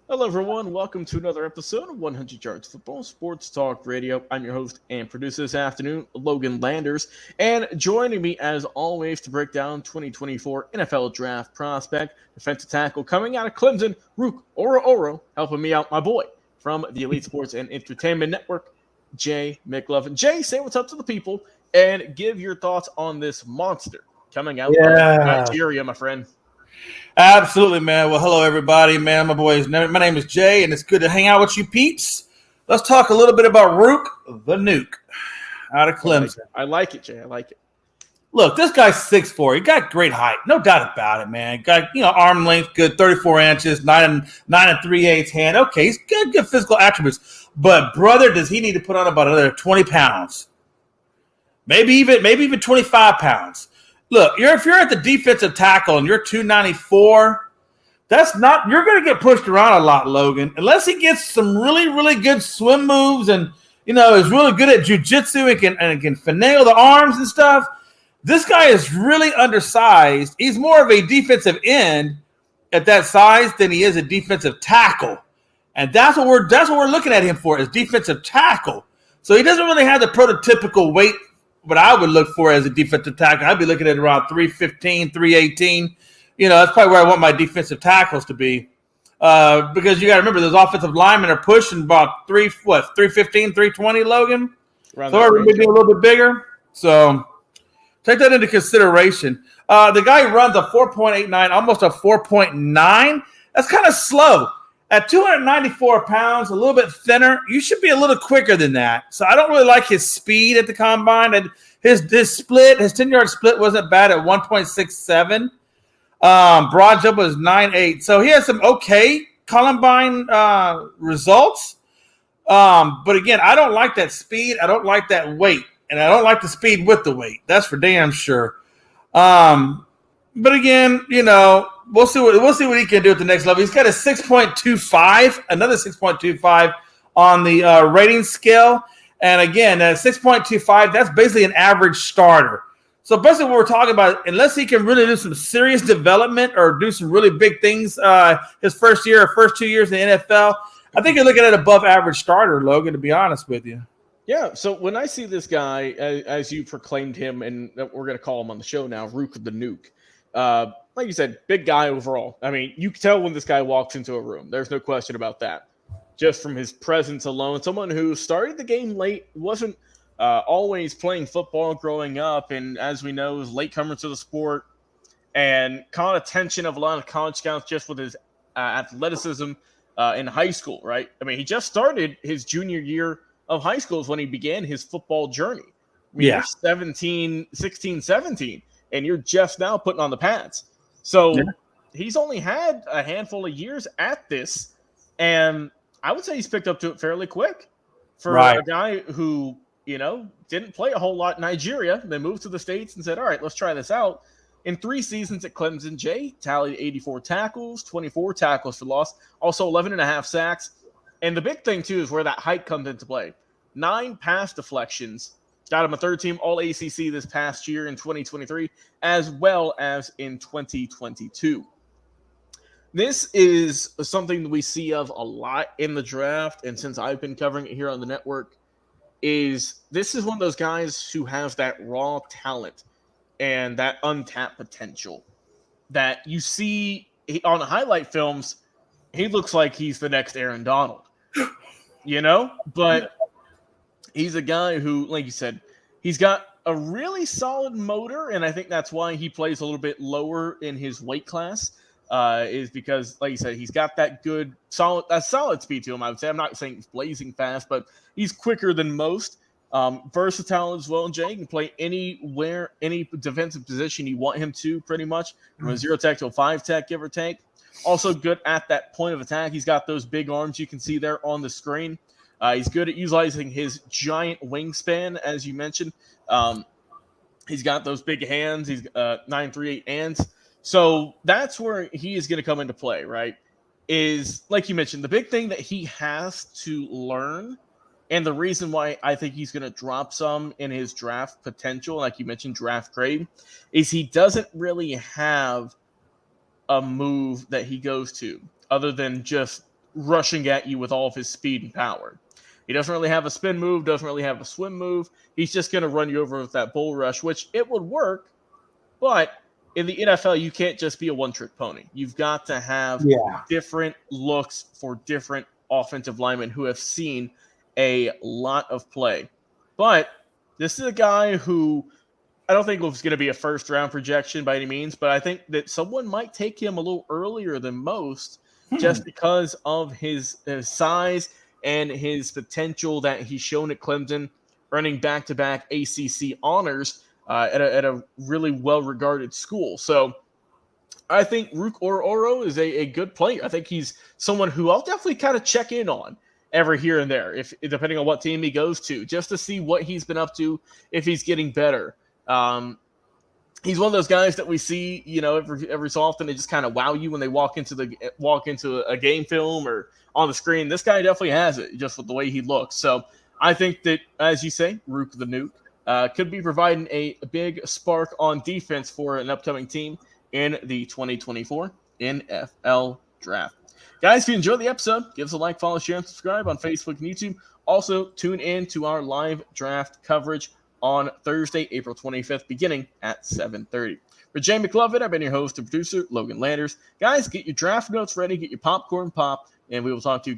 Hello, everyone. Welcome to another episode of 100 Yards Football Sports Talk Radio. I'm your host and producer this afternoon, Logan Landers. And joining me, as always, to break down 2024 NFL Draft prospect, defensive tackle coming out of Clemson, Ruke Orhorhoro, helping me out, my boy, from the Elite Sports and Entertainment Network, Jay McLovin. Jay, say what's up to the people and give your thoughts on this monster coming out of Yeah, Nigeria, my friend. absolutely, man. Well, hello, everybody, man. My name is Jay, and it's good to hang out with you, peeps. Let's talk a little bit about Ruke the Nuke out of Clemson. I like it, Jay. I like it. Look, this guy's 6'4". He got great height, no doubt about it, man. Got arm length, good, 34 inches, 9 3/8 hand. Okay, he's good physical attributes. But brother, does he need to put on about another 20 pounds? Maybe even 25 pounds. Look, if you're at the defensive tackle and you're 294, you're going to get pushed around a lot, Logan, unless he gets some really, really good swim moves and, is really good at jiu-jitsu and can finagle the arms and stuff. This guy is really undersized. He's more of a defensive end at that size than he is a defensive tackle. And that's what we're looking at him for, is defensive tackle. So he doesn't really have the prototypical weight what I would look for as a defensive tackle. I'd be looking at around 315, 318. That's probably where I want my defensive tackles to be. Because you got to remember, those offensive linemen are pushing about 315, 320, Logan? So maybe a little bit bigger. So take that into consideration. The guy runs a 4.89, almost a 4.9. That's kind of slow. At 294 pounds, a little bit thinner, you should be a little quicker than that. So I don't really like his speed at the combine. And his 10-yard split wasn't bad at 1.67. Broad jump was 9.8. So he has some okay combine results. But again, I don't like that speed. I don't like that weight. And I don't like the speed with the weight. That's for damn sure. But again, we'll see what he can do at the next level. He's got a 6.25, another 6.25 on the rating scale. And again, at 6.25, that's basically an average starter. So basically what we're talking about, unless he can really do some serious development or do some really big things his first 2 years in the NFL, I think you're looking at an above average starter, Logan, to be honest with you. Yeah, so when I see this guy, as you proclaimed him, and we're going to call him on the show now, Ruke the Nuke. Like you said, big guy overall. I mean, you can tell when this guy walks into a room. There's no question about that. Just from his presence alone. Someone who started the game late, wasn't always playing football growing up, and as we know, was late comer to the sport, and caught attention of a lot of college scouts just with his athleticism in high school, right? I mean, he just started his junior year of high school is when he began his football journey. I mean, you're 16, 17, and you're just now putting on the pads. So he's only had a handful of years at this, and I would say he's picked up to it fairly quick for a guy who, didn't play a whole lot in Nigeria. They moved to the States and said, all right, let's try this out. In 3 seasons at Clemson, Jay tallied 84 tackles, 24 tackles for loss, also 11.5 sacks. And the big thing, too, is where that height comes into play. 9 pass deflections. Got him a third-team All-ACC this past year in 2023, as well as in 2022. This is something that we see of a lot in the draft, and since I've been covering it here on the network, this is one of those guys who has that raw talent and that untapped potential that you see on the highlight films. He looks like he's the next Aaron Donald, but he's a guy who, like you said, he's got a really solid motor, and I think that's why he plays a little bit lower in his weight class, is because, like you said, he's got that good, solid speed to him, I would say. I'm not saying he's blazing fast, but he's quicker than most. Versatile as well, Jay. He can play anywhere, any defensive position you want him to, pretty much, from a 0 tech to a 5 tech, give or take. Also good at that point of attack. He's got those big arms you can see there on the screen. He's good at utilizing his giant wingspan, as you mentioned. He's got those big hands. He's 9.38 hands. So that's where he is going to come into play, right? Is, like you mentioned, the big thing that he has to learn, and the reason why I think he's going to drop some in his draft potential, like you mentioned, draft grade, is he doesn't really have a move that he goes to other than just rushing at you with all of his speed and power. He doesn't really have a spin move, doesn't really have a swim move. He's just going to run you over with that bull rush, which it would work, but in the NFL, you can't just be a one-trick pony. You've got to have different looks for different offensive linemen who have seen a lot of play. But this is a guy who I don't think was going to be a first-round projection by any means, but I think that someone might take him a little earlier than most just because of his size and his potential that he's shown at Clemson, earning back-to-back ACC honors at a really well-regarded school. So I think Ruke Orhorhoro is a good player. I think he's someone who I'll definitely kind of check in on every here and there, if depending on what team he goes to, just to see what he's been up to, if he's getting better. He's one of those guys that we see, every so often. They just kind of wow you when they walk into a game film or on the screen. This guy definitely has it, just with the way he looks. So I think that, as you say, Ruke the Nuke could be providing a big spark on defense for an upcoming team in the 2024 NFL Draft. Guys, if you enjoyed the episode, give us a like, follow, share, and subscribe on Facebook and YouTube. Also, tune in to our live draft coverage on Thursday, April 25th, beginning at 7:30. For Jay McLovin, I've been your host and producer, Logan Landers. Guys, get your draft notes ready, get your popcorn popped, and we will talk to you